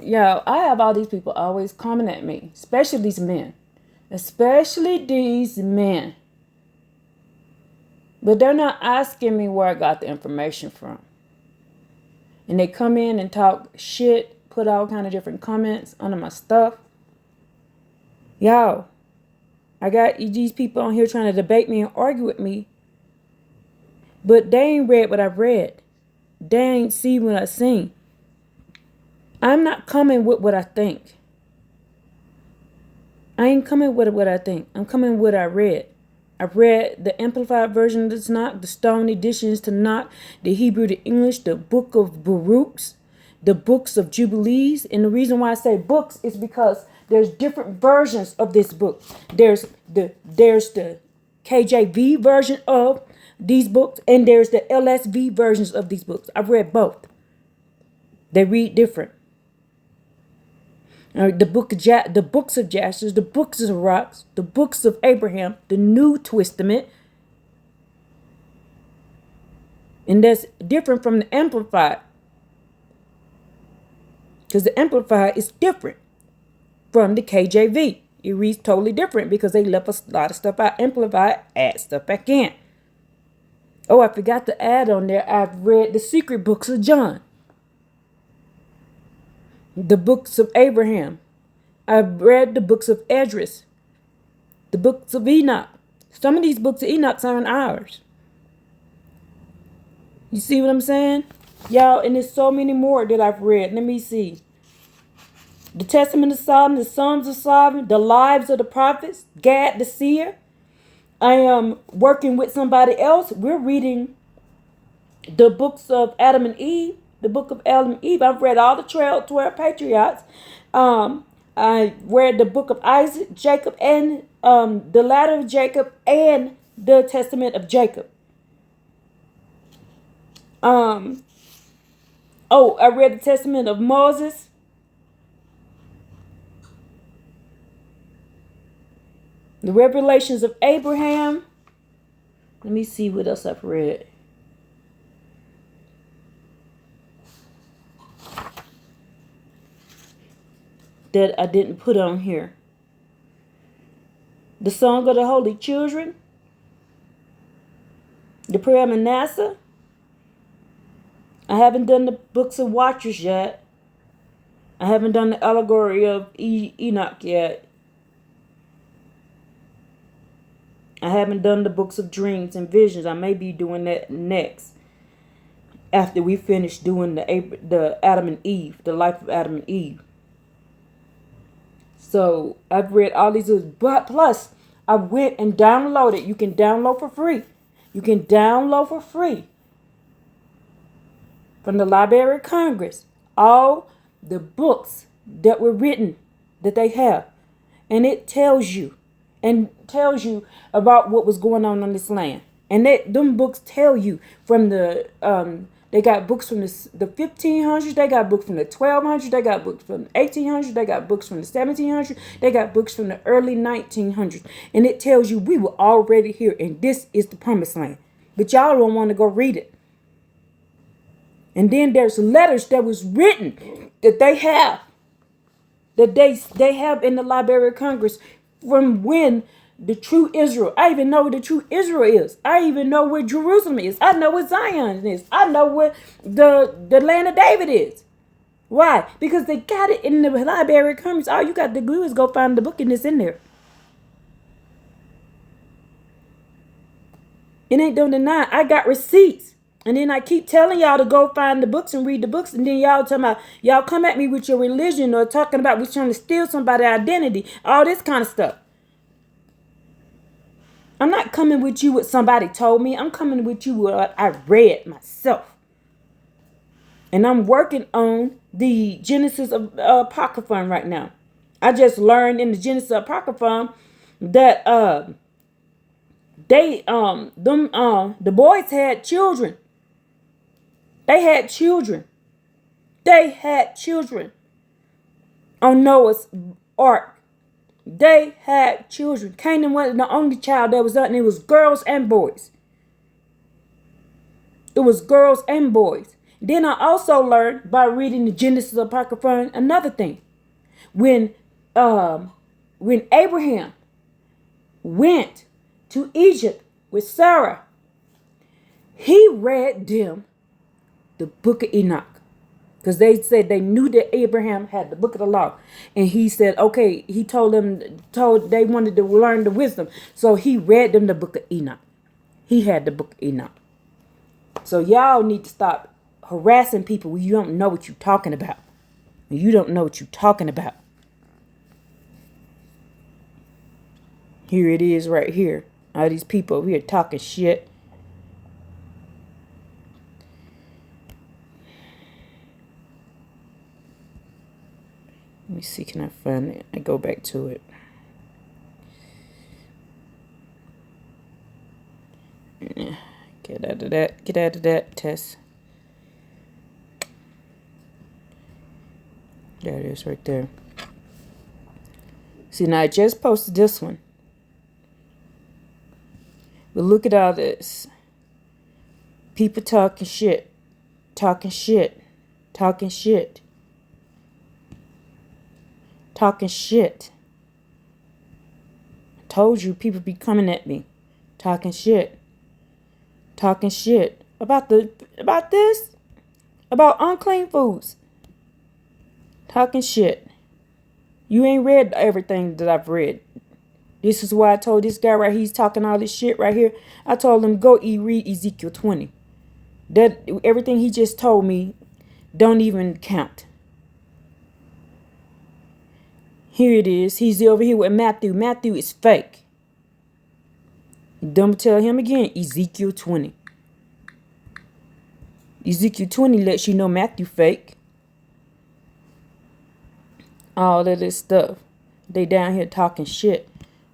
Yo, I have all these people always coming at me, especially these men. Especially these men. But they're not asking me where I got the information from. And they come in and talk shit, put all kind of different comments under my stuff. Yo, I got these people on here trying to debate me and argue with me. But they ain't read what I've read. They ain't see what I seen. I'm not coming with what I think. I ain't coming with what I think. I'm coming with what I read. I read the Amplified version of the Tanakh, the Stone editions to Tanakh, the Hebrew to English, the Book of Baruchs, the Books of Jubilees. And the reason why I say books is because there's different versions of this book. There's the KJV version of these books, and there's the LSV versions of these books. I've read both. They read different. The books of Jasher, the books of Rocks, the books of Abraham, the New Testament, and that's different from the Amplified, because the Amplified is different from the KJV. It reads totally different because they left a lot of stuff out. Amplified, add stuff back in. Oh, I forgot to add on there. I've read the secret books of John, the books of Abraham. I've read the books of Esdras, the books of Enoch. Some of these books of Enoch aren't ours. You see what I'm saying? Y'all, and there's so many more that I've read. Let me see. The Testament of Solomon, the Psalms of Solomon, the Lives of the Prophets, Gad the Seer. I am working with somebody else. We're reading the books of Adam and Eve, the book of Adam and Eve. I've read all the 12 patriarchs. I read the book of Isaac, Jacob, and the ladder of Jacob, and the Testament of Jacob. I read the Testament of Moses. The Revelations of Abraham. Let me see what else I've read. That I didn't put on here. The Song of the Holy Children. The Prayer of Manasseh. I haven't done the books of Watchers yet. I haven't done the allegory of Enoch yet. I haven't done the books of dreams and visions. I may be doing that next, after we finish doing the Adam and Eve, the life of Adam and Eve. So I've read all these, but plus I went and downloaded. You can download for free. You can download for free from the Library of Congress all the books that were written that they have, and it tells you about what was going on this land. And them books tell you from the they got books from the 1500s, they got books from the 1200s, they got books from the 1800s, they got books from the 1700s, they got books from the early 1900s, and it tells you we were already here and this is the promised land, but y'all don't want to go read it. And then there's letters that was written that they have in the Library of Congress from when the true Israel. I even know where the true Israel is. I even know where Jerusalem is. I know where Zion is. I know where the land of David is. Why? Because they got it in the Library of Congress. All you got to do is go find the book and it's in there. It ain't don't deny. I got receipts. And then I keep telling y'all to go find the books and read the books. And then y'all talking about, y'all come at me with your religion or talking about we trying to steal somebody's identity. All this kind of stuff. I'm not coming with you what somebody told me. I'm coming with you what I read myself. And I'm working on the Genesis of Apocryphon right now. I just learned in the Genesis of Apocryphon that the boys had children. They had children. They had children on Noah's ark. They had children. Canaan wasn't the only child that was up, and it was girls and boys. It was girls and boys. Then I also learned by reading the Genesis Apocrypha another thing. When Abraham went to Egypt with Sarah, he read them the book of Enoch. Because they said they knew that Abraham had the book of the law. And he said, okay, he told they wanted to learn the wisdom. So he read them the book of Enoch. He had the book of Enoch. So y'all need to stop harassing people when you don't know what you're talking about. When you don't know what you're talking about. Here it is right here. All these people over here talking shit. Let me see, can I find it? I go back to it. Get out of that. Get out of that, Tess. There it is right there. See, now I just posted this one. But look at all this. People talking shit. Talking shit. Talking shit. Talking shit. I told you people be coming at me. Talking shit. Talking shit. About this. About unclean foods. Talking shit. You ain't read everything that I've read. This is why I told this guy right here, he's talking all this shit right here. I told him, go read Ezekiel 20. That everything he just told me don't even count. Here it is. He's over here with Matthew. Matthew is fake. Don't tell him again. Ezekiel 20. Ezekiel 20 lets you know Matthew fake. All of this stuff. They down here talking shit.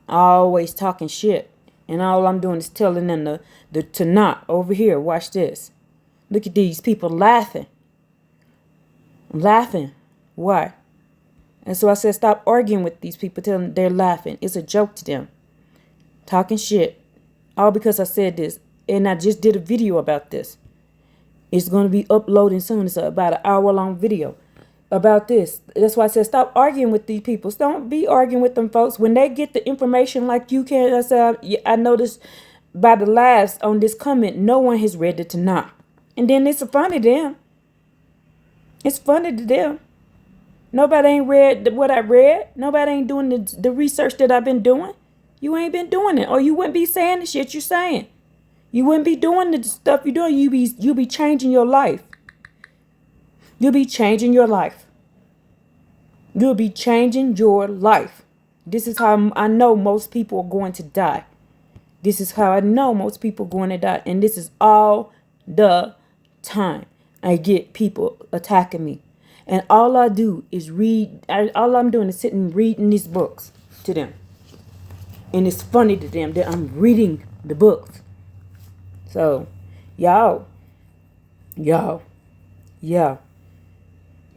Always talking shit. And all I'm doing is telling them the Tanakh over here. Watch this. Look at these people laughing. Laughing. Why? And so I said, stop arguing with these people. Tell them they're laughing. It's a joke to them. Talking shit. All because I said this. And I just did a video about this. It's going to be uploading soon. It's about an hour-long video about this. That's why I said, stop arguing with these people. Don't be arguing with them folks. When they get the information like you can, I said, I noticed by the last on this comment, no one has read it Tanakh. And then it's funny to them. It's funny to them. Nobody ain't read what I read. Nobody ain't doing the research that I've been doing. You ain't been doing it. Or you wouldn't be saying the shit you're saying. You wouldn't be doing the stuff you're doing. You be changing your life. You'll be changing your life. You'll be changing your life. This is how I know most people are going to die. This is how I know most people are going to die. And this is all the time. I get people attacking me. And all I do is read. All I'm doing is sitting and reading these books to them. And it's funny to them that I'm reading the books. So, y'all.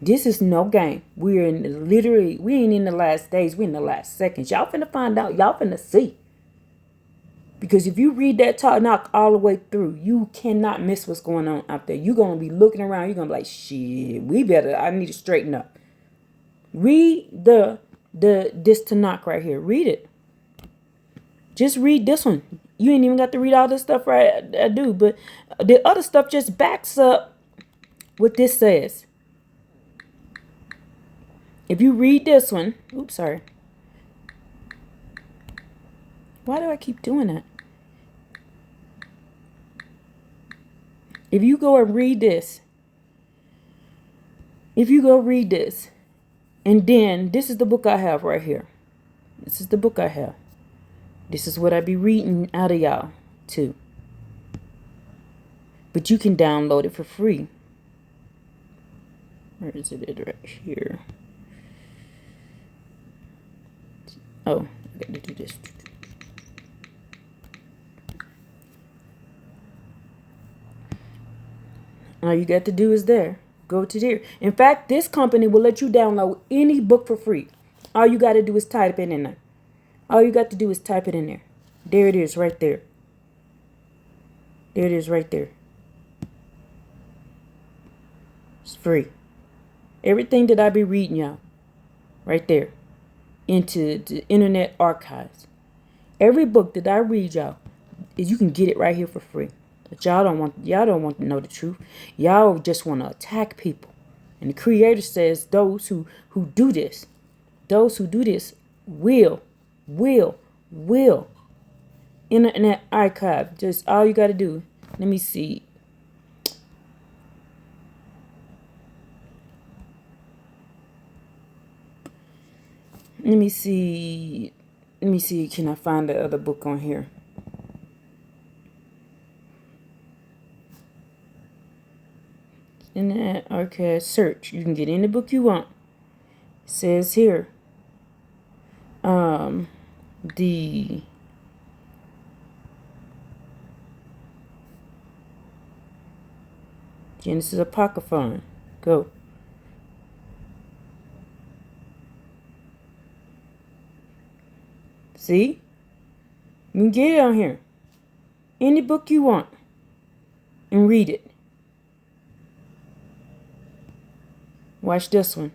This is no game. We ain't in the last days. We're in the last seconds. Y'all finna find out. Y'all finna see. Because if you read that Tanakh all the way through, you cannot miss what's going on out there. You're going to be looking around. You're going to be like, shit, I need to straighten up. Read this Tanakh right here. Read it. Just read this one. You ain't even got to read all this stuff right I do. But the other stuff just backs up what this says. If you read this one, oops, sorry. Why do I keep doing that? If you go and read this, and then this is the book I have right here. This is the book I have. This is what I be reading out of y'all too. But you can download it for free. Where is it right here? Oh, I got to do this. All you got to do is there. Go to there. In fact, this company will let you download any book for free. All you got to do is type it in there. All you got to do is type it in there. There it is right there. There it is right there. It's free. Everything that I be reading y'all, right there, into the Internet Archives. Every book that I read y'all, you can get it right here for free. But y'all don't want to know the truth. Y'all just want to attack people. And the Creator says those who do this, will. Internet Archive. Just all you got to do. Let me see. Let me see. Can I find the other book on here? Internet Archive search. You can get any book you want. It says here. The Genesis Apocryphon. Go. See? You can get it on here. Any book you want. And read it. Watch this one.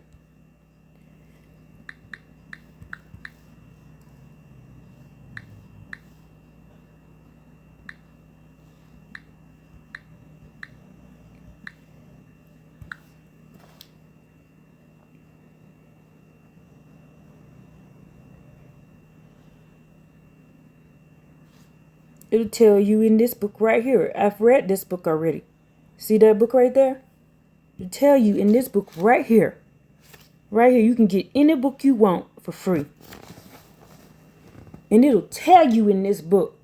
It'll tell you in this book right here. I've read this book already. See that book right there? It'll tell you in this book right here. Right here, you can get any book you want for free. And it'll tell you in this book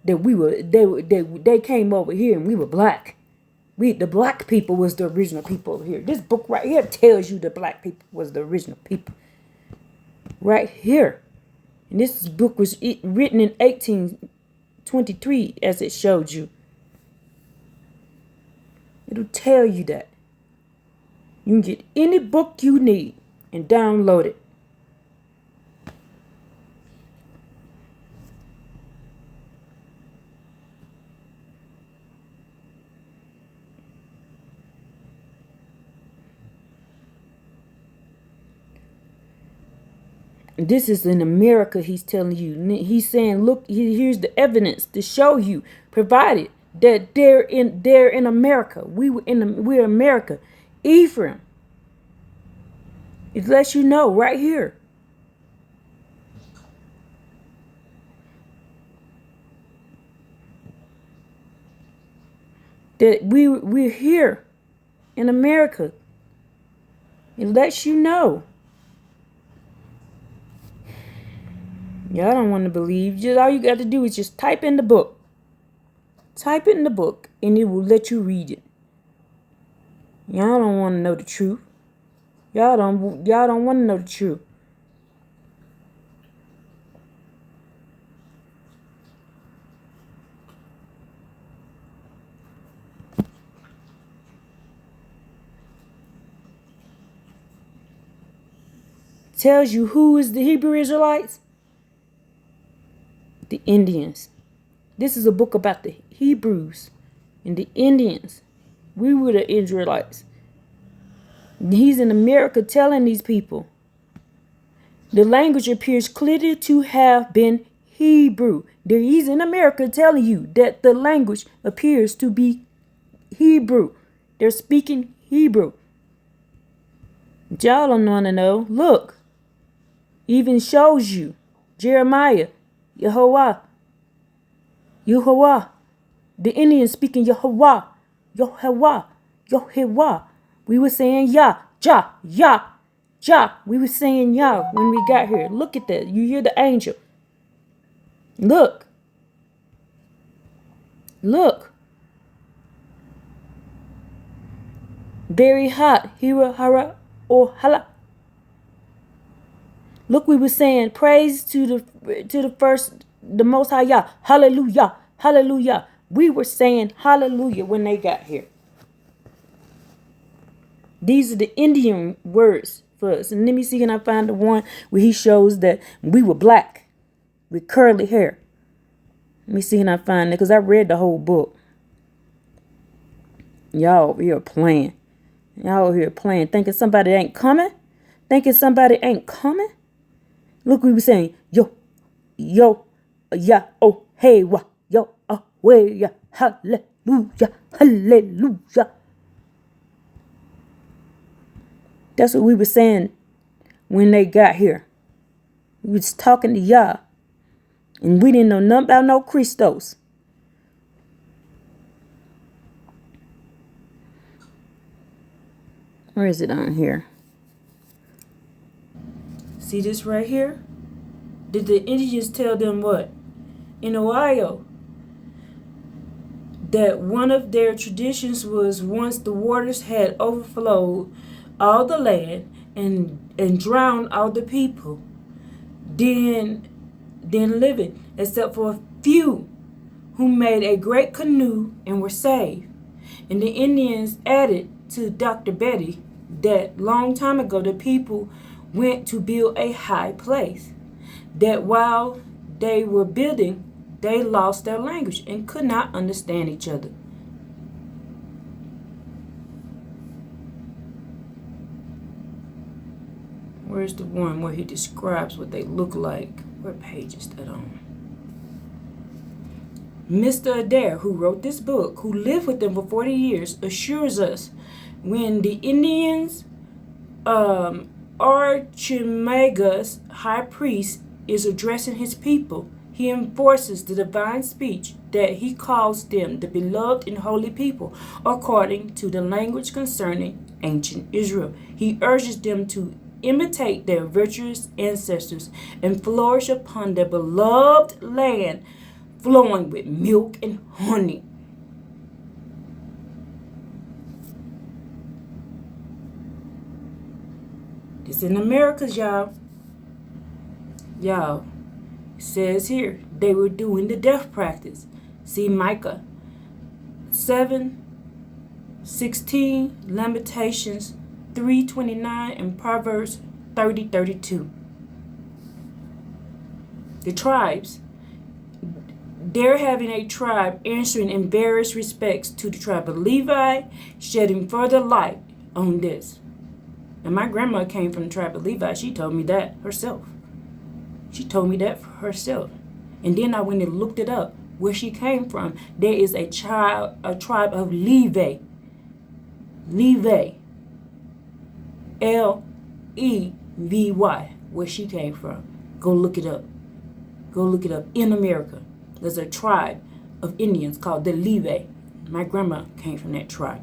that they came over here and we were black. The black people was the original people over here. This book right here tells you the black people was the original people. Right here. And this book was written in 1823, as it showed you. It'll tell you that. You can get any book you need and download it. This is in America, he's telling you. He's saying, look, here's the evidence to show you, provided that they're in America. We're America. Ephraim. It lets you know right here. That we're here in America. It lets you know. Y'all don't want to believe. Just all you got to do is just type in the book. Type it in the book and it will let you read it. Y'all don't want to know the truth. Y'all don't want to know the truth. Tells you who is the Hebrew Israelites? The Indians. This is a book about the Hebrews and the Indians. We were the Israelites. He's in America telling these people. The language appears clearly to have been Hebrew. He's in America telling you that the language appears to be Hebrew. They're speaking Hebrew. Y'all don't want to know. Look. Even shows you. Jeremiah. Yehovah. The Indians speaking Yehovah. We were saying Yah. We were saying Yah when we got here. Look at that. You hear the angel. Look. Very hot. Hira, hara, or hala. Look, we were saying praise to the Most High Yah. Hallelujah. We were saying hallelujah when they got here. These are the Indian words for us. And let me see, can I find the one where he shows that we were black with curly hair. Let me see, can I find it? Because I read the whole book. Y'all over here playing. Y'all over here playing, thinking somebody ain't coming? Thinking somebody ain't coming? Look, we were saying, yo, yo, yeah, oh, hey, wa, yo, away, yeah, hallelujah, hallelujah. That's what we were saying when they got here. We was talking to y'all, and we didn't know nothing about no Christos. Where is it on here? See this right here? Did the Indians tell them what? In Ohio, that one of their traditions was once the waters had overflowed all the land and drowned all the people, then living, except for a few who made a great canoe and were saved. And the Indians added to Dr. Betty that long time ago the people went to build a high place, that while they were building, they lost their language and could not understand each other. Where's the one where he describes what they look like? What page is that on? Mr. Adair, who wrote this book, who lived with them for 40 years, assures us when the Indians, Archimagus, high priest, is addressing his people, he enforces the divine speech that he calls them the beloved and holy people, according to the language concerning ancient Israel. He urges them to imitate their virtuous ancestors and flourish upon their beloved land, flowing with milk and honey. This in Americas, y'all. Y'all, it says here they were doing the death practice. See Micah 7:16, Lamentations 3:29, and Proverbs 30:32. The tribes. They're having a tribe answering in various respects to the tribe of Levi, shedding further light on this. And my grandma came from the tribe of Levi. She told me that herself. She told me that for herself. And then I went and looked it up. Where she came from, there is a tribe of Levi. Levi. Levy, where she came from. Go look it up. Go look it up. In America, there's a tribe of Indians called the Levi. My grandma came from that tribe.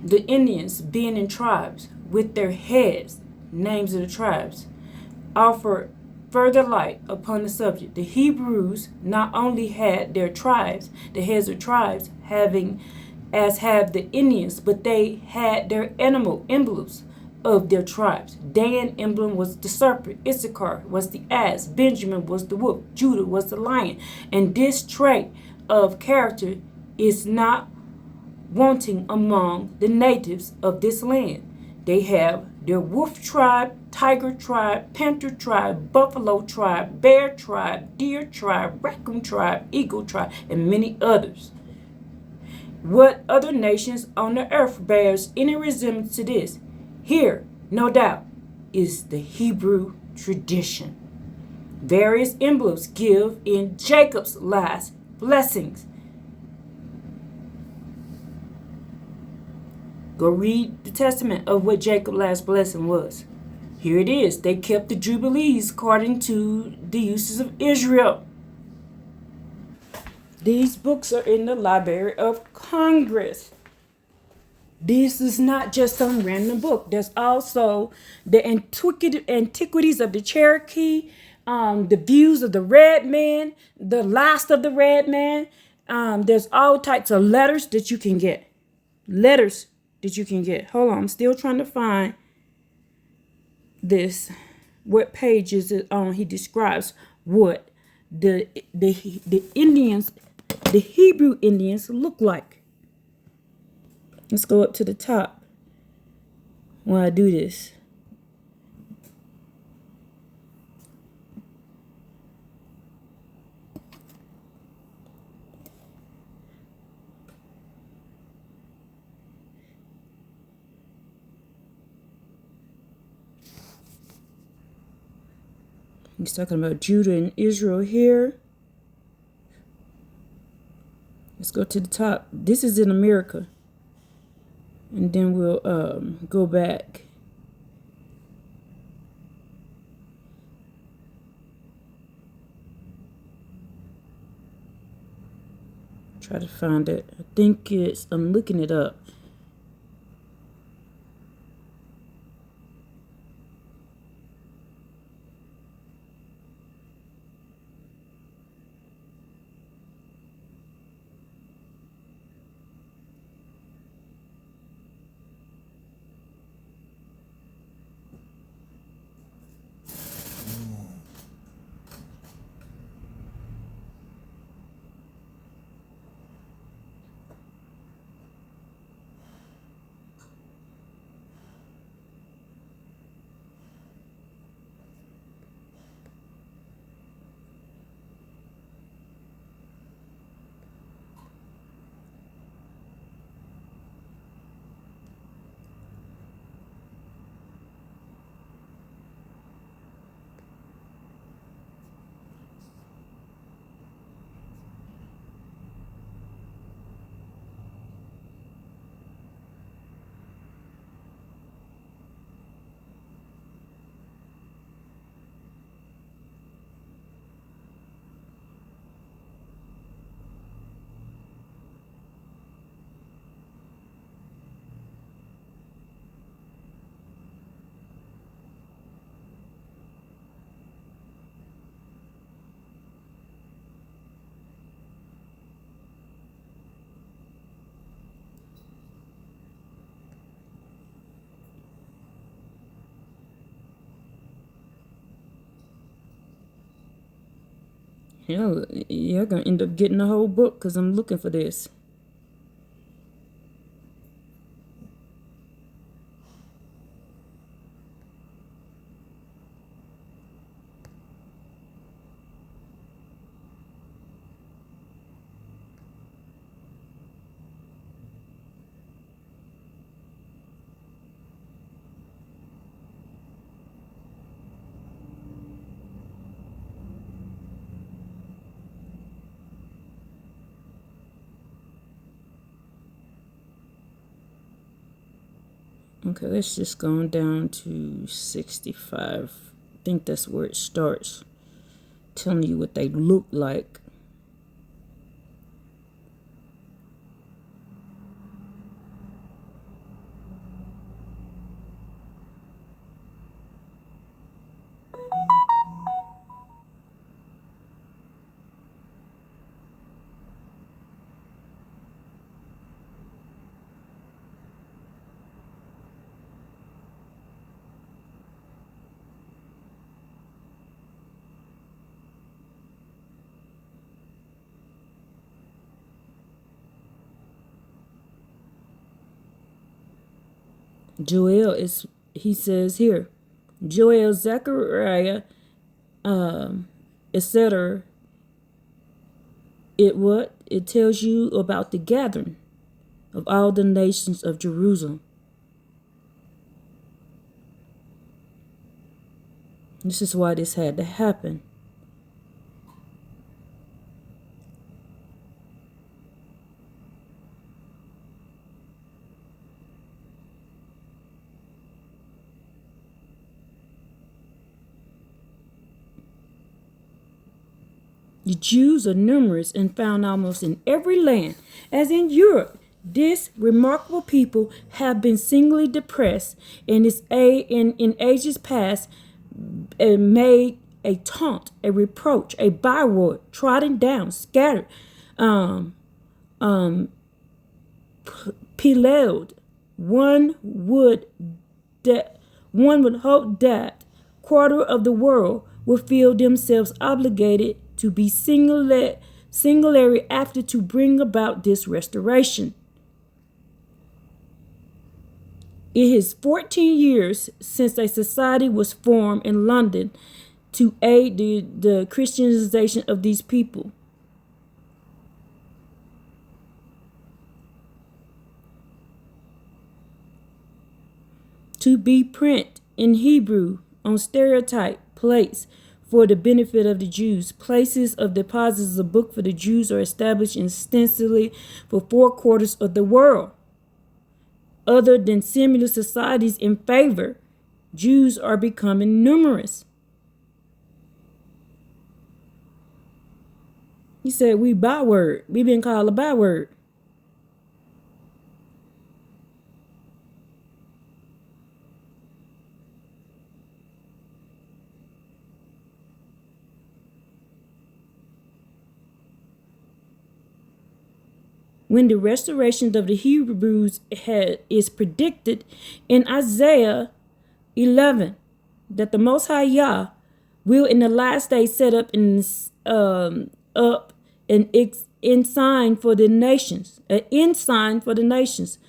The Indians, being in tribes with their heads, names of the tribes, offer further light upon the subject. The Hebrews not only had their tribes, the heads of tribes, having as have the Indians, but they had their animal emblems of their tribes. Dan emblem was the serpent, Issachar was the ass, Benjamin was the wolf, Judah was the lion. And this trait of character is not wanting among the natives of this land. They have their wolf tribe, tiger tribe, panther tribe, buffalo tribe, bear tribe, deer tribe, raccoon tribe, eagle tribe, and many others. What other nations on the earth bears any resemblance to this? Here, no doubt, is the Hebrew tradition. Various emblems give in Jacob's last blessings. Go read the testament of what Jacob's last blessing was. Here it is. They kept the Jubilees according to the uses of Israel. These books are in the Library of Congress. This is not just some random book. There's also the antiquities of the Cherokee, the views of the red man, the last of the red man. There's all types of letters that you can get. Letters that you can get. Hold on, I'm still trying to find this. What page is it on? He describes what the Indians, the Hebrew Indians look like. Let's go up to the top while I do this. He's talking about Judah and Israel here. Let's go to the top. This is in America. And then we'll go back. Try to find it. I think I'm looking it up. Yeah, you're gonna end up getting the whole book because I'm looking for this. Okay, let's just go on down to 65. I think that's where it starts. Telling you what they look like. Joel he says here, Joel, Zechariah, etc. It tells you about the gathering of all the nations of Jerusalem. This is why this had to happen. The Jews are numerous and found almost in every land, as in Europe. This remarkable people have been singly depressed in ages past, made a taunt, a reproach, a byword, trodden down, scattered, pillaged. One would hope that quarter of the world would feel themselves obligated to be singularly after to bring about this restoration. It is 14 years since a society was formed in London to aid the Christianization of these people. To be print in Hebrew on stereotype plates for the benefit of the Jews. Places of deposits of book for the Jews are established extensively for 4/4 of the world. Other than similar societies in favor, Jews are becoming numerous. He said we byword. We've been called a byword. When the restoration of the Hebrews is predicted in Isaiah 11, that the Most High Yah will in the last day set up an ensign for the nations, an ensign for the nations.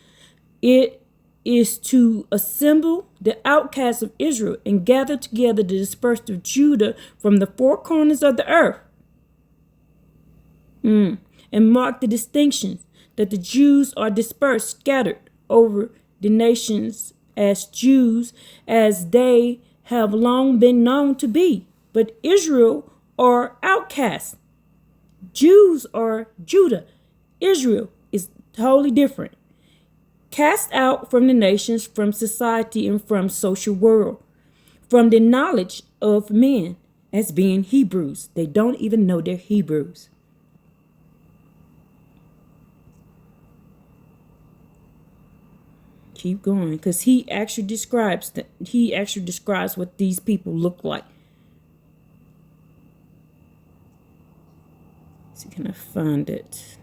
It is to assemble the outcasts of Israel and gather together the dispersed of Judah from the four corners of the earth, and mark the distinctions that the Jews are dispersed, scattered over the nations as Jews, as they have long been known to be. But Israel are outcasts. Jews are Judah. Israel is totally different. Cast out from the nations, from society, and from social world, from the knowledge of men as being Hebrews. They don't even know they're Hebrews. Keep going, because he actually describes what these people look like. So can I find it?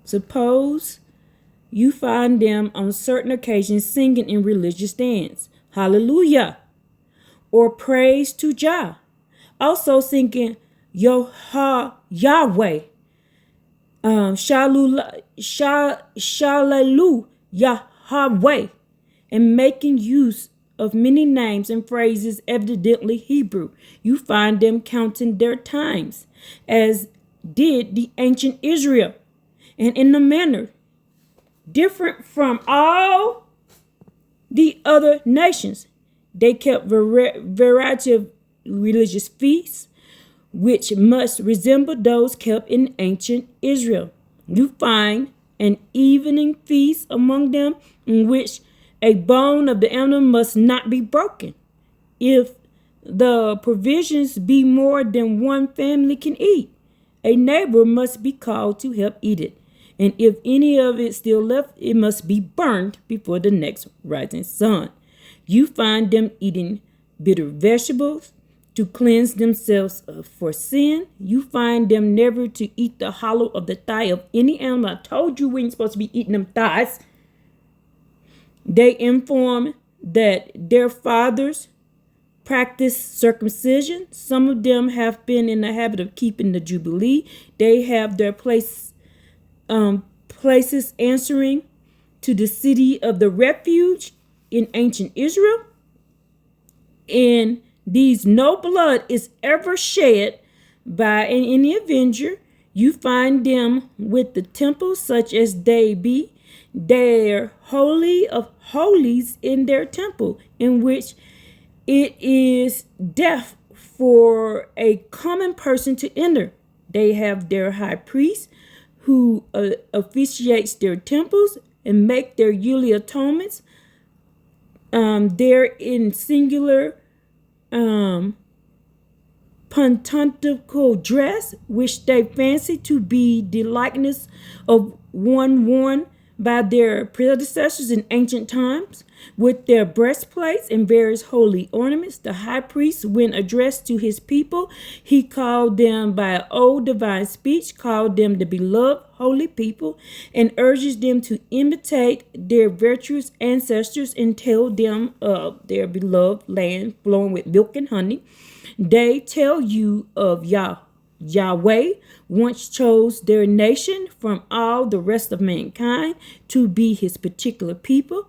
Suppose you find them on certain occasions singing in religious dance, hallelujah, or praise to Jah. Also singing Yahweh, Shalelu Yahweh, and making use of many names and phrases evidently Hebrew. You find them counting their times, as did the ancient Israel, and in a manner different from all the other nations. They kept variety of religious feasts, which must resemble those kept in ancient Israel. You find an evening feast among them, in which a bone of the animal must not be broken. If the provisions be more than one family can eat, a neighbor must be called to help eat it. And if any of it still left, it must be burned before the next rising sun. You find them eating bitter vegetables to cleanse themselves for sin. You find them never to eat the hollow of the thigh of any animal. I told you we ain't supposed to be eating them thighs. They inform that their fathers practice circumcision. Some of them have been in the habit of keeping the Jubilee. They have their places answering to the city of the refuge in ancient Israel. And these no blood is ever shed by any avenger. You find them with the temple such as they be. They're holy of holies in their temple, in which it is death for a common person to enter. They have their high priest who officiates their temples and make their yearly atonements. They're in singular pontifical dress, which they fancy to be the likeness of one worn by their predecessors in ancient times, with their breastplates and various holy ornaments. The high priest, when addressed to his people, he called them by an old divine speech, called them the beloved holy people, and urges them to imitate their virtuous ancestors and tell them of their beloved land flowing with milk and honey. They tell you of Yahweh once chose their nation from all the rest of mankind to be his particular people,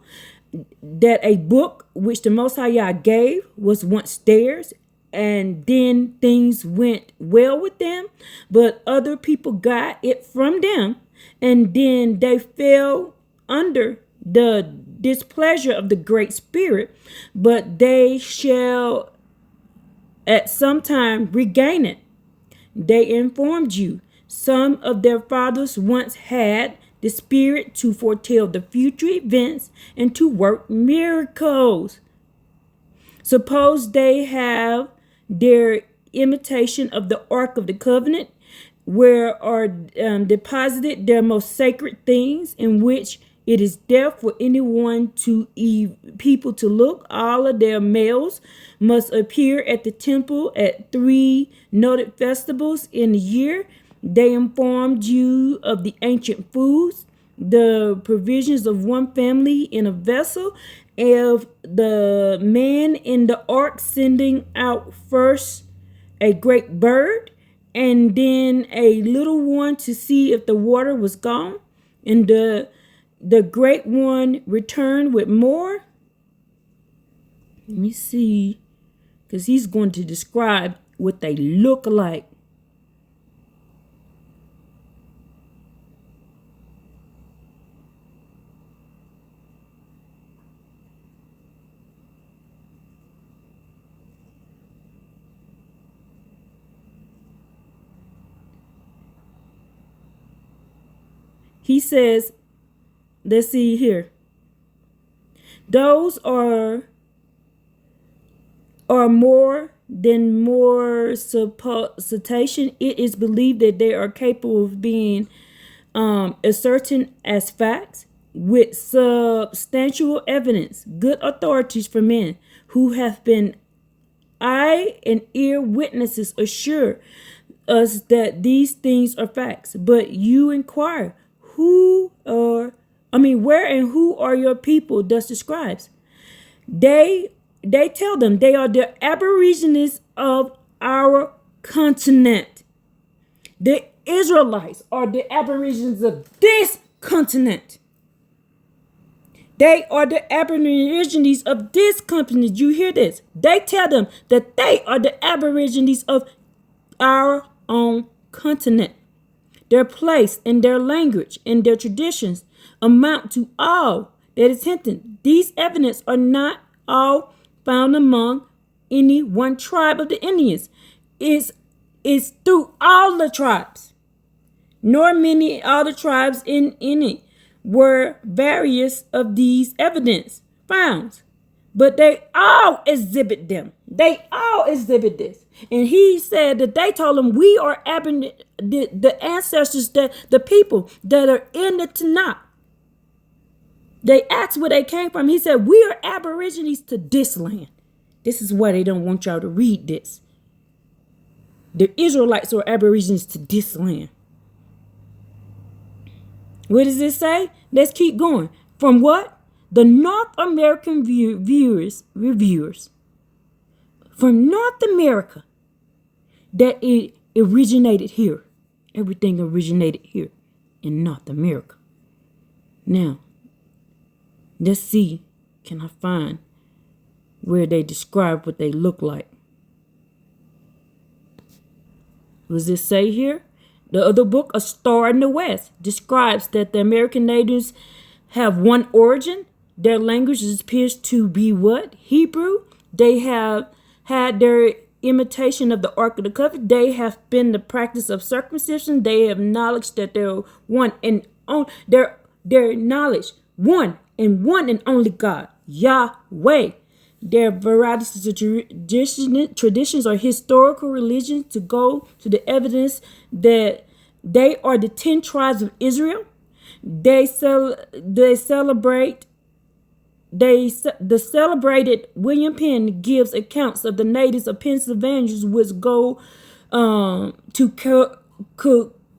that a book which the Most High Yah gave was once theirs, and then things went well with them, but other people got it from them, and then they fell under the displeasure of the Great Spirit, but they shall at some time regain it. They informed you some of their fathers once had the Spirit to foretell the future events and to work miracles. Suppose they have their imitation of the Ark of the Covenant, where are deposited their most sacred things, in which it is there for anyone to people to look. All of their males must appear at the temple at 3 noted festivals in a year. They informed you of the ancient foods, the provisions of one family in a vessel, of the man in the ark sending out first a great bird and then a little one to see if the water was gone, and the great one returned with more. Let me see, because he's going to describe what they look like. He says, let's see here. Those are more than more supposition. It is believed that they are capable of being ascertained as facts with substantial evidence, good authorities for men who have been eye and ear witnesses assure us that these things are facts. But you inquire, where and who are your people? Thus describes. They tell them they are the aborigines of our continent. The Israelites are the aborigines of this continent. They are the aborigines of this continent. You hear this? They tell them that they are the aborigines of our own continent. Their place and their language and their traditions amount to all that is hinted. These evidence are not all found among any one tribe of the Indians. Is through all the tribes, nor many other tribes in any were various of these evidence found, but they all exhibit them. They all exhibit this. And he said that they told him, we are the ancestors, that the people that are in the Tanakh. They asked where they came from. He said, we are aborigines to this land. This is why they don't want y'all to read this. The Israelites are aborigines to this land. What does it say? Let's keep going. From what? The North American reviewers from North America, that it originated here. Everything originated here in North America. Now, let's see, can I find where they describe what they look like? What does it say here? The other book, A Star in the West, describes that the American natives have one origin. Their language appears to be what? Hebrew. They have had their imitation of the Ark of the Covenant. They have been the practice of circumcision. They have knowledge that they're one and on their knowledge, one and only God, Yahweh. Their varieties of traditions are historical religions to go to the evidence that they are the 10 tribes of Israel. The celebrated William Penn gives accounts of the natives of Pennsylvania, which go to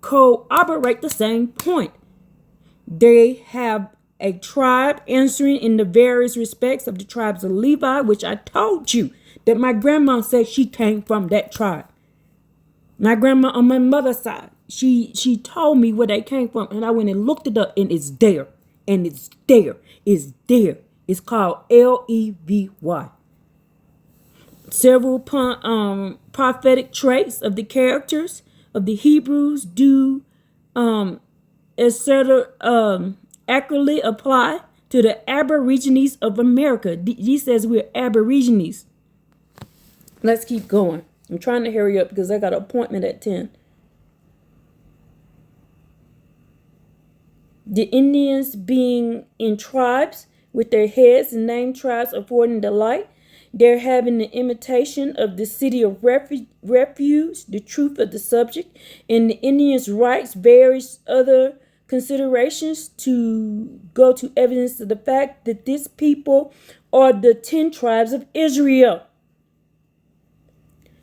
corroborate the same point. They have a tribe answering in the various respects of the tribes of Levi, which I told you that my grandma said she came from that tribe. My grandma on my mother's side, she told me where they came from, and I went and looked it up, and it's there. And it's there. It's there. It's called Levy. Several prophetic traits of the characters of the Hebrews do etc. Accurately apply to the Aborigines of America. He says we're Aborigines. Let's keep going. I'm trying to hurry up because I got an appointment at 10. The Indians being in tribes with their heads and named tribes affording delight. They're having the imitation of the city of refuge, the truth of the subject, and the Indians' rights, various other considerations to go to evidence of the fact that this people are the 10 tribes of Israel.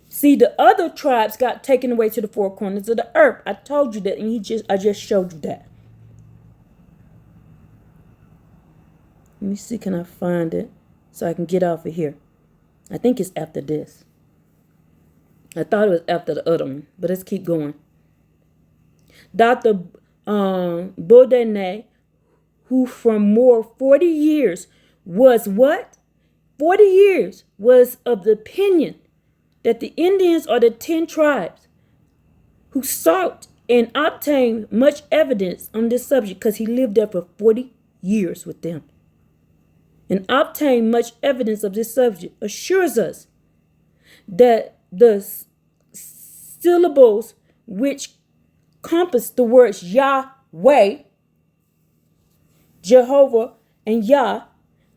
See, the other tribes got taken away to the four corners of the earth. I told you that, and I just showed you that. Let me see, can I find it so I can get off of here? I think it's after this. I thought it was after the other one, but let's keep going. Dr. Boudinot, who from more 40 years was what? 40 years was of the opinion that the Indians are the 10 tribes, who sought and obtained much evidence on this subject because he lived there for 40 years with them, and obtained much evidence of this subject, assures us that the syllables which compass the words Yahweh, Jehovah, and Yah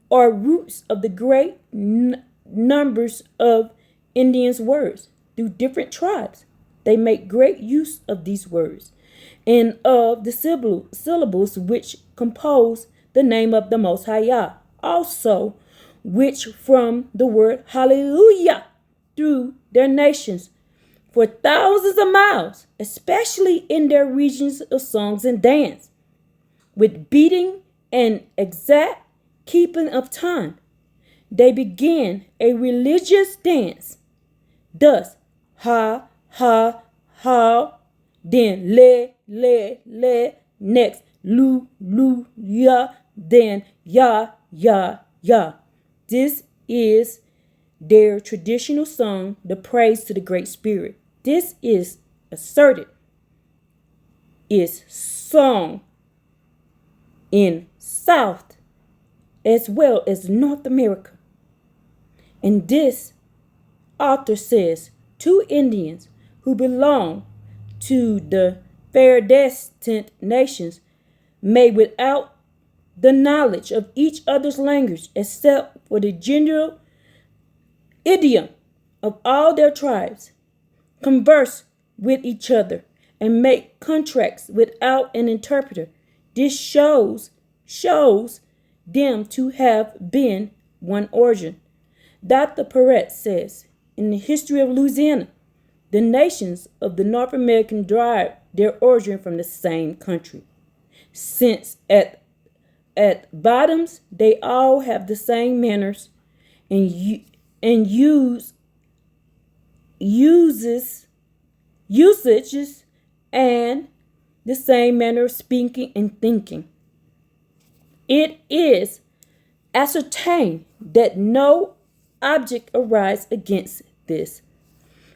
are roots of the great numbers of Indians' words. Through different tribes, they make great use of these words and of the syllables which compose the name of the Most High Yah. Also, which from the word hallelujah through their nations for thousands of miles, especially in their regions of songs and dance, with beating and exact keeping of time, they began a religious dance. Thus, ha, ha, ha, then le, next lu, ya, then ya, ya. This is their traditional song, the praise to the Great Spirit. This is asserted is sung in South as well as North America. And this author says 2 Indians who belong to the fair destined nations may without the knowledge of each other's language, except for the general idiom of all their tribes, converse with each other and make contracts without an interpreter. This shows them to have been one origin. Dr. Perret says, in the history of Louisiana, the nations of the North American derive their origin from the same country, since at bottoms they all have the same manners and usages and the same manner of speaking and thinking. It is ascertained that no object arises against this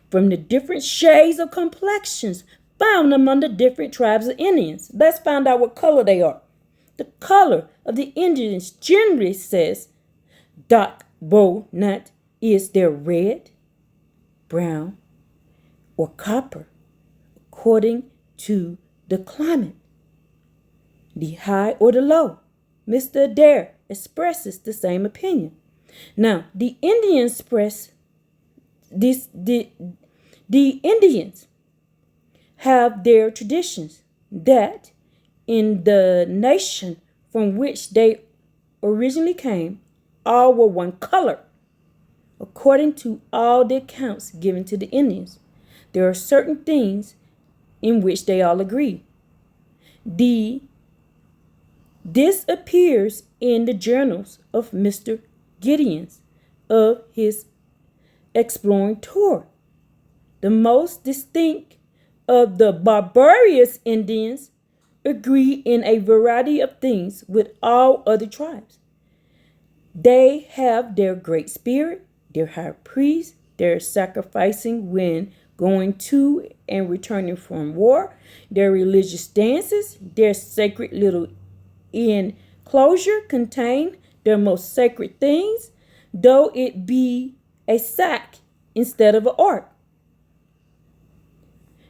from the different shades of complexions found among the different tribes of Indians. Let's find out what color they are. The color of the Indians generally, says Dr. Boudinot, is their red, brown, or copper, according to the climate, the high or the low. Mr. Adair expresses the same opinion. Now, the Indians express this. The Indians have their traditions that in the nation from which they originally came, all were one color. According to all the accounts given to the Indians, there are certain things in which they all agree. This appears in the journals of Mr. Giddens of his exploring tour. The most distinct of the barbarous Indians agree in a variety of things with all other tribes. They have their great spirit, their high priest, their sacrificing when going to and returning from war, their religious dances, their sacred little enclosure contain their most sacred things, though it be a sack instead of an ark.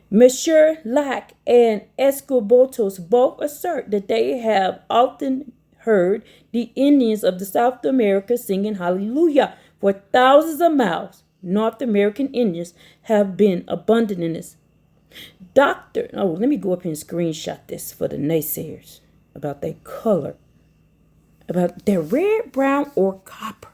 Monsieur Lac and Escobotos both assert that they have often heard the Indians of the South America singing hallelujah for thousands of miles. North American Indians have been abundant in this. Let me go up here and screenshot this for the naysayers about their color, about their red, brown, or copper.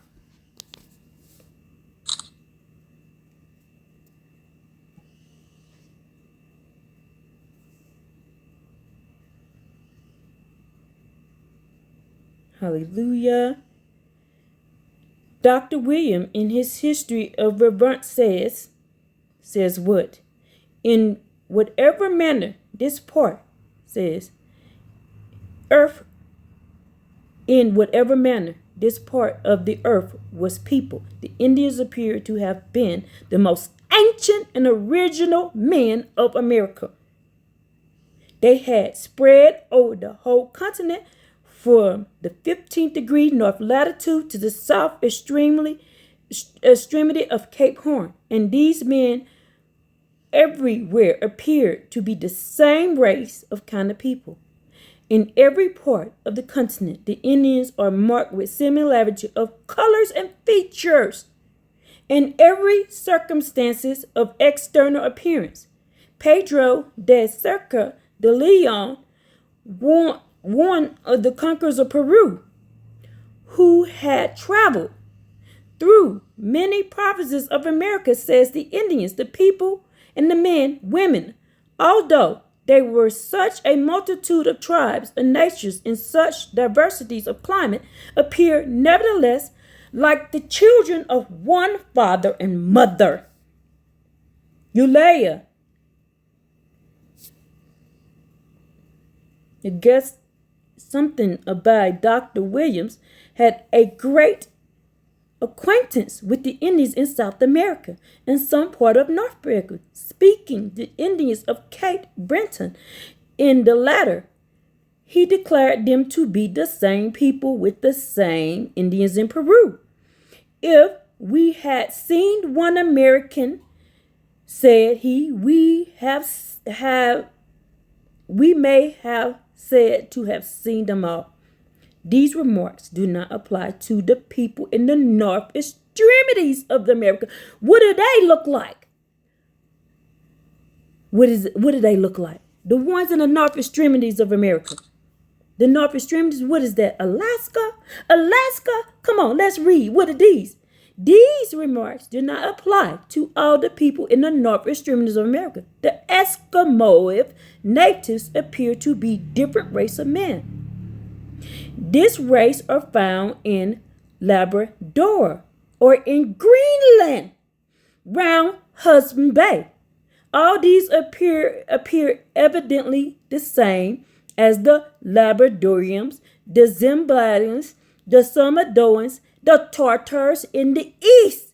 Hallelujah. Dr. William, in his History of Vermont, says what? In whatever manner this part says, earth, in whatever manner this part of the earth was people, the Indians appear to have been the most ancient and original men of America. They had spread over the whole continent from the 15th degree north latitude to the south extremity of Cape Horn. And these men everywhere appeared to be the same race of kind of people. In every part of the continent, the Indians are marked with similarity of colors and features. In every circumstances of external appearance, Pedro de Cerca de Leon, one of the conquerors of Peru, who had traveled through many provinces of America, says the Indians, the people, and the men, women, although they were such a multitude of tribes and nations in such diversities of climate, appear nevertheless like the children of one father and mother. Eulalia, I guess something about Dr. Williams had a great acquaintance with the Indians in South America and some part of North America, speaking the Indians of Cape Breton. In the latter, he declared them to be the same people with the same Indians in Peru. If we had seen one American, said he, we may have said to have seen them all. These remarks do not apply to the people in the north extremities of America. What do they look like? What do they look like? The ones in the north extremities of America. The north extremities, what is that? Alaska? Alaska? Come on, let's read. What are these? These remarks do not apply to all the people in the north extremities of America. The Eskimo natives appear to be different race of men. This race are found in Labrador or in Greenland, round Hudson Bay. All these appear evidently the same as the Labradorians, the Zimbabweans, the Samoanos, the Tartars in the east.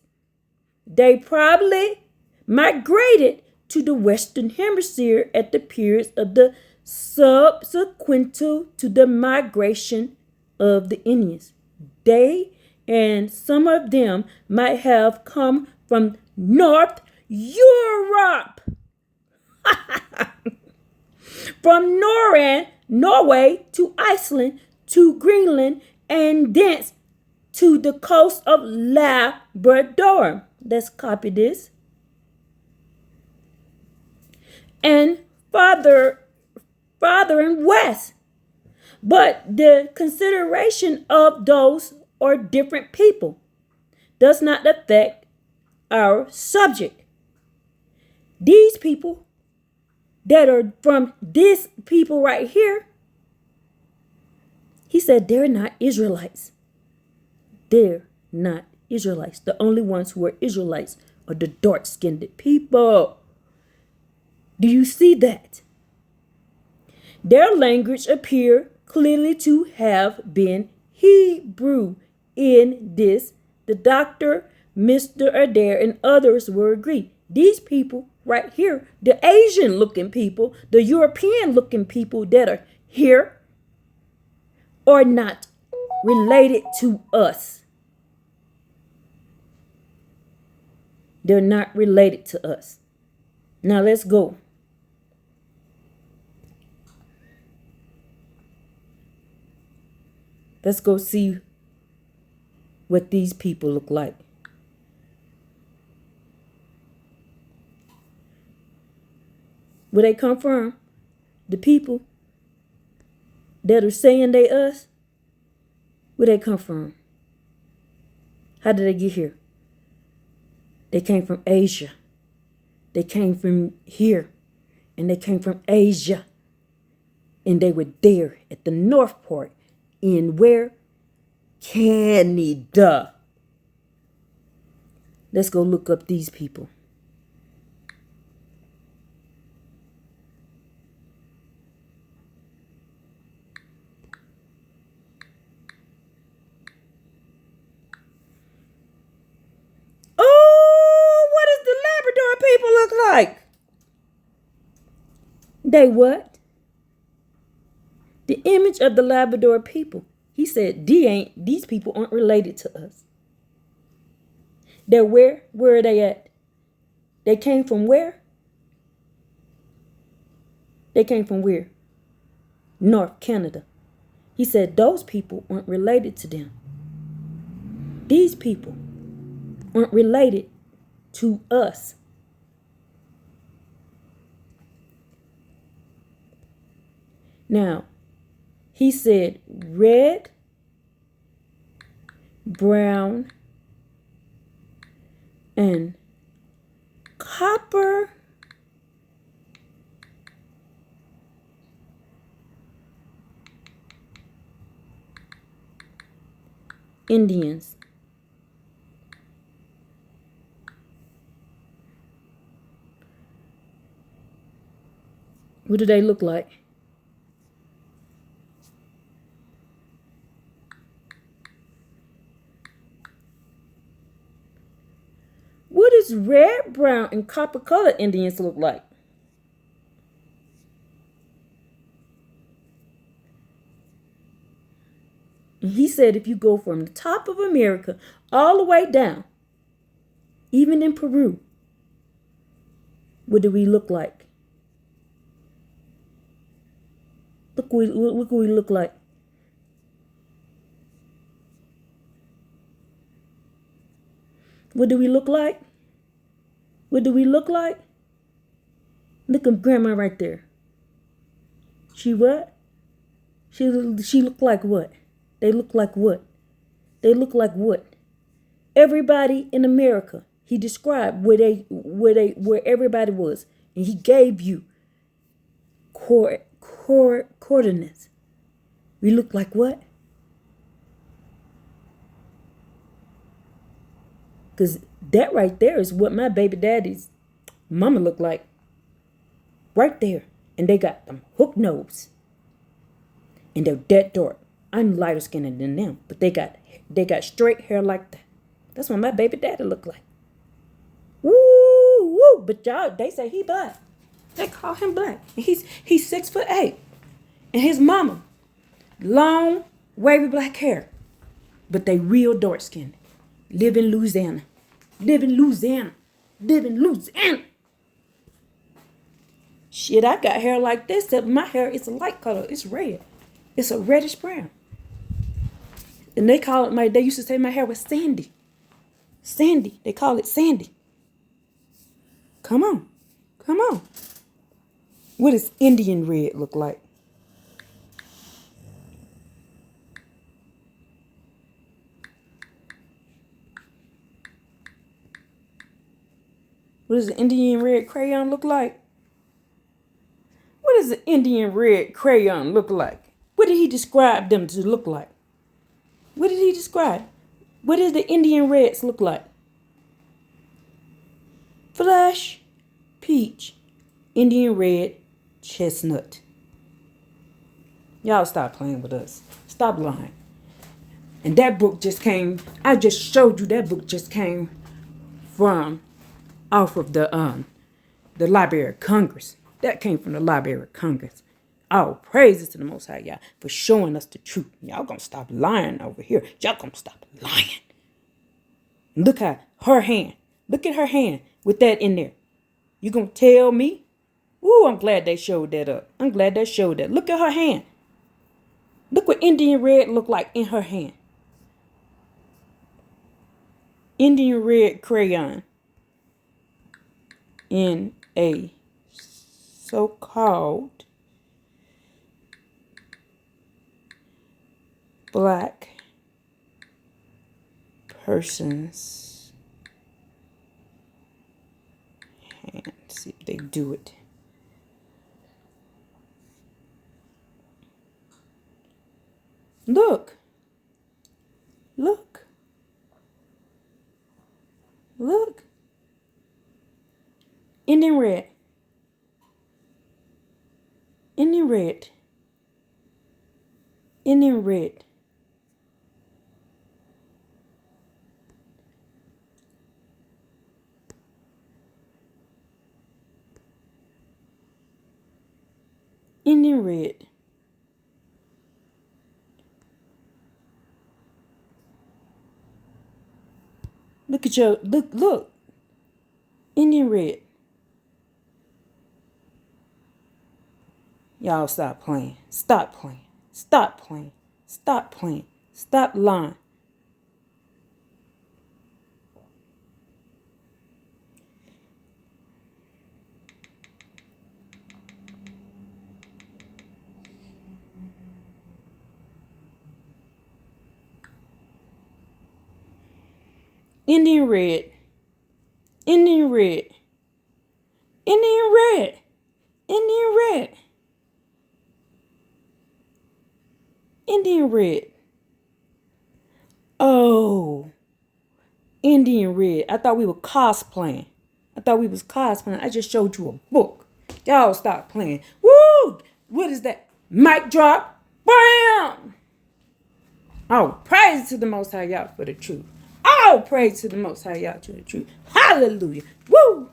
They probably migrated to the Western Hemisphere at the periods of the subsequent to the migration of the Indians. They and some of them might have come from North Europe, from Norway to Iceland to Greenland, and thence to the coast of Labrador. Let's copy this. And farther and west. But the consideration of those or different people does not affect our subject. These people that are from this people right here, he said they're not Israelites. They're not Israelites. The only ones who are Israelites are the dark-skinned people. Do you see that? Their language appear clearly to have been Hebrew. In this, the doctor Mr. Adair and others will agree. These people right here, the Asian looking people, the European looking people that are here, are not related to us. They're not related to us. Now let's go. Let's go see what these people look like. Where they come from? The people that are saying they us, where they come from? How did they get here? They came from Asia. They came from here. And they came from Asia. And they were there at the North Port in where? Canada. Let's go look up these people. Oh, what does the Labrador people look like? They what? The image of the Labrador people. He said, these people aren't related to us. They're where? Where are they at? They came from where? They came from where? North Canada. He said those people aren't related to them. These people aren't related to us. Now, he said red, brown, and copper Indians. What do they look like? What does red, brown, and copper colored Indians look like? And he said if you go from the top of America all the way down, even in Peru, what do we look like? Look what we look like. What do we look like? What do we look like? Look at grandma right there. She what? She look like what? They look like what? They look like what? Everybody in America, he described where everybody was, and he gave you coordinates. We look like what? Because that right there is what my baby daddy's mama looked like. Right there. And they got them hook nose. And they're dead dark. I'm lighter skinned than them. But they got straight hair like that. That's what my baby daddy looked like. Woo, woo. But y'all, they say he black. They call him black. And he's 6'8". And his mama, long, wavy black hair. But they real dark skinned. Live in Louisiana. Live in Louisiana. Live in Louisiana. Shit, I got hair like this, except my hair is a light color. It's red. It's a reddish brown. And they call it they used to say my hair was sandy. Sandy. They call it sandy. Come on. Come on. What does Indian red look like? What does the Indian red crayon look like? What does the Indian red crayon look like? What did he describe them to look like? What did he describe? What does the Indian reds look like? Flush, peach, Indian red, chestnut. Y'all stop playing with us. Stop lying. And that book just came. I just showed you that book just came from off of the Library of Congress. That came from the Library of Congress. All praises to the Most High, y'all, for showing us the truth. Y'all gonna stop lying over here. Y'all gonna stop lying. Look at her hand. Look at her hand with that in there. You gonna tell me? Ooh, I'm glad they showed that up. I'm glad they showed that. Look at her hand. Look what Indian red look like in her hand. Indian red crayon in a so-called black person's hand. See if they do it. Look. Look. Look. Indian red. Indian red. Indian red. Indian red. Look at your look. Indian red. Y'all stop playing. Stop playing. Stop playing. Stop playing. Stop lying. Indian red. Indian red. Indian red. Indian red. Indian red. Oh. Indian red. I thought we were cosplaying. I just showed you a book. Y'all stop playing. Woo! What is that? Mic drop. Bam! Oh, praise to the Most High, y'all, for the truth. All praise to the Most High, y'all, for the truth. Hallelujah. Woo!